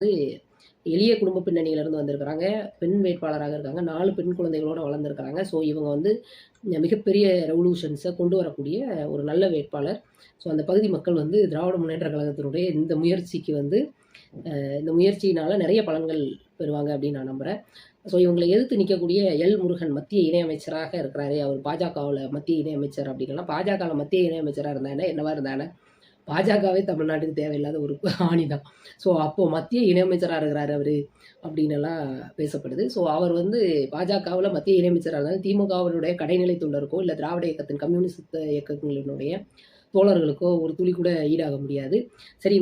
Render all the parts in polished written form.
எளிய குடும்ப பின்னணியிலிருந்து வந்திருக்கிறாங்க. பெண் வேட்பாளராக இருக்காங்க. 4 பெண் குழந்தைகளோட வளர்ந்துருக்கிறாங்க. ஸோ இவங்க வந்து மிகப்பெரிய ரெவல்யூஷன்ஸை கொண்டு வரக்கூடிய ஒரு நல்ல வேட்பாளர். ஸோ அந்த பகுதி மக்கள் வந்து திராவிட முன்னேற்ற கழகத்தினுடைய இந்த முயற்சிக்கு வந்து இந்த முயற்சியினால நிறைய பலன்கள் பெறுவாங்க அப்படின்னு நான் நம்புகிறேன். ஸோ இவங்களை எதிர்த்து நிற்கக்கூடிய எல் முருகன் மத்திய இணையமைச்சராக இருக்கிறாரு. அவர் பாஜகவில் மத்திய இணையமைச்சர் அப்படின்னா, பாஜகவில் மத்திய இணையமைச்சராக இருந்தானே என்னவா இருந்தானே, பாஜகவே தமிழ்நாட்டுக்கு தேவையில்லாத ஒரு ஆணி தான். ஸோ அப்போது மத்திய இணையமைச்சராக இருக்கிறாரு அவர் அப்படின்னு எல்லாம் பேசப்படுது. ஸோ அவர் வந்து பாஜகவில் மத்திய இணையமைச்சராக இருந்தாலும் திமுகவினுடைய கடைநிலை தொண்டருக்கோ இல்லை திராவிட இயக்கத்தின் கம்யூனிஸ்ட் இயக்கங்களினுடைய தோழர்களுக்கோ ஒரு துளி கூட ஈடாக முடியாது. சரி,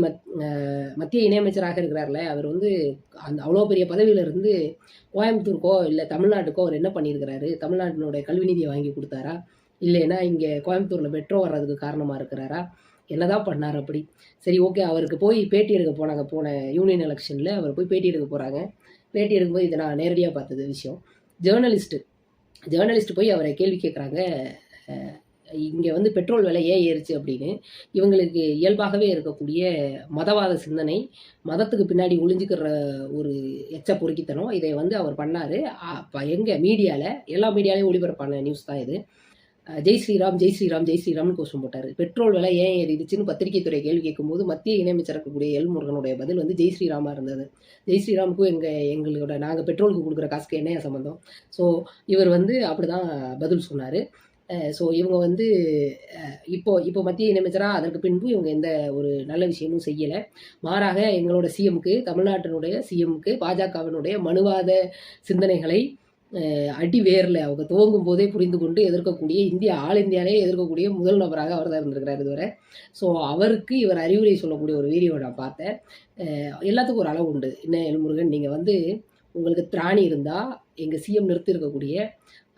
மத்திய இணையமைச்சராக இருக்கிறார்ல, அவர் வந்து அவ்வளோ பெரிய பதவியிலிருந்து கோயம்புத்தூருக்கோ இல்லை தமிழ்நாட்டுக்கோ அவர் என்ன பண்ணியிருக்கிறாரு? தமிழ்நாட்டினுடைய கல்வி நிதியை வாங்கி கொடுத்தாரா? இல்லைன்னா இங்கே கோயம்புத்தூரில் மெட்ரோ வர்றதுக்கு காரணமாக இருக்கிறாரா? என்னதான் பண்ணார் அப்படி? சரி, ஓகே, அவருக்கு போய் பேட்டி எடுக்க போனாங்க. போன யூனியன் எலெக்ஷனில் அவர் போய் பேட்டி எடுக்க போகிறாங்க. பேட்டி எடுக்கும்போது இதை நான் நேரடியாக பார்த்தது விஷயம். ஜேர்னலிஸ்ட் போய் அவரை கேள்வி கேட்குறாங்க. இங்கே வந்து பெட்ரோல் விலை ஏன் ஏறுச்சு அப்படின்னு. இவங்களுக்கு இயல்பாகவே இருக்கக்கூடிய மதவாத சிந்தனை, மதத்துக்கு பின்னாடி ஒளிஞ்சிக்கிற ஒரு எச்ச பொறுக்கித்தனம், இதை வந்து அவர் பண்ணார். எங்கள் மீடியாவில் எல்லா மீடியாலையும் ஒளிபரப்பான நியூஸ் தான் இது. ஜெய் ஸ்ரீராம் ஜெய் ஸ்ரீராம் ஜெய் ஸ்ரீராம்னு கோஷம் போட்டார். பெட்ரோல் விலை ஏன் ஏறிடுச்சுன்னு பத்திரிகை துறை கேள்வி கேட்கும்போது மத்திய இணையமைச்சர் இருக்கக்கூடிய எல் முருகனுடைய பதில் வந்து ஜெய் ஸ்ரீராமாக இருந்தது. ஜெய் ஸ்ரீராமுக்கும் எங்களோட நாங்கள் பெட்ரோலுக்கு கொடுக்குற காசுக்கு என்ன சம்மந்தம்? ஸோ இவர் வந்து அப்படி தான் பதில் சொன்னார். ஸோ இவங்க வந்து இப்போ மத்திய இணையமைச்சராக அதற்கு பின்பு இவங்க எந்த ஒரு நல்ல விஷயமும் செய்யலை. மாறாக எங்களோட சிஎம்க்கு, தமிழ்நாட்டினுடைய சிஎம்க்கு பாஜகவினுடைய மனுவாத சிந்தனைகளை அடி வேரில் அவங்க துவங்கும் போதே புரிந்து கொண்டு எதிர்க்கக்கூடிய ஆல் இந்தியாவிலே எதிர்க்கக்கூடிய முதல் நபராக அவர் தான் இருந்திருக்கிறார் இதுவரை. ஸோ அவருக்கு இவர் அறிவுரை சொல்லக்கூடிய ஒரு வீடியோ நான் பார்த்தேன். எல்லாத்துக்கும் ஒரு அளவு உண்டு. என்ன எல்முருகன், நீங்கள் வந்து உங்களுக்கு திராணி இருந்தால் எங்கள் சிஎம் நிறுத்தி இருக்கக்கூடிய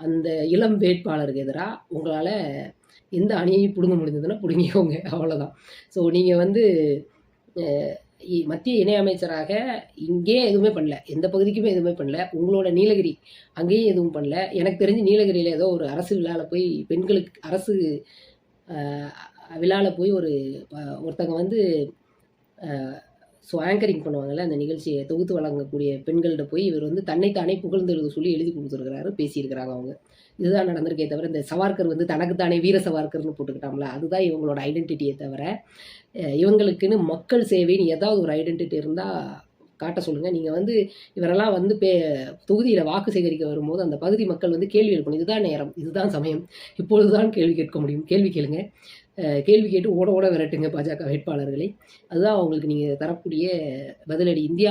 அந்த இளம் வேட்பாளருக்கு எதிராக உங்களால் எந்த அணியையும் பிடுங்க முடிஞ்சதுன்னா பிடுங்கிக்கோங்க, அவ்வளோதான். ஸோ நீங்கள் வந்து மத்திய இணையமைச்சராக இங்கே எதுவுமே பண்ணல, எந்த பகுதிக்குமே எதுவுமே பண்ணல. உங்களோட நீலகிரி அங்கேயும் எதுவும் பண்ணல. எனக்கு தெரிஞ்சு நீலகிரியில் ஏதோ ஒரு அரசு விழாவில் போய் பெண்களுக்கு அரசு விழாவில் போய் ஒருத்தங்க வந்து ஸோ ஆங்கரிங் பண்ணுவாங்கள்ல, அந்த நிகழ்ச்சியை தொகுத்து வழங்கக்கூடிய பெண்கள்கிட்ட போய் இவர் வந்து தன்னைத்தானே புகழ்ந்து சொல்லி எழுதி கொடுத்துருக்கிறாரு, பேசியிருக்கிறாங்க அவங்க. இதுதான் நடந்திருக்கே தவிர, இந்த சவார்கர் வந்து தனக்குத்தானே வீர சவார்கர்னு போட்டுக்கிட்டாங்களா, அதுதான் இவங்களோட ஐடென்டிட்டியை தவிர இவங்களுக்குன்னு மக்கள் சேவைன்னு ஏதாவது ஒரு ஐடென்டிட்டி இருந்தால் காட்ட சொல்லுங்கள். நீங்கள் வந்து இவரெல்லாம் வந்து தொகுதியில் வாக்கு சேகரிக்க வரும்போது அந்த பகுதி மக்கள் வந்து கேள்வி எழுப்பணும். இதுதான் நேரம், இதுதான் சமயம், இப்பொழுதுதான் கேள்வி கேட்க முடியும். கேள்வி கேளுங்க, கேள்வி கேட்டு ஓட விரட்டுங்க பாஜக வேட்பாளர்களை. அதுதான் அவங்களுக்கு நீங்கள் தரக்கூடிய பதிலடி. இந்தியா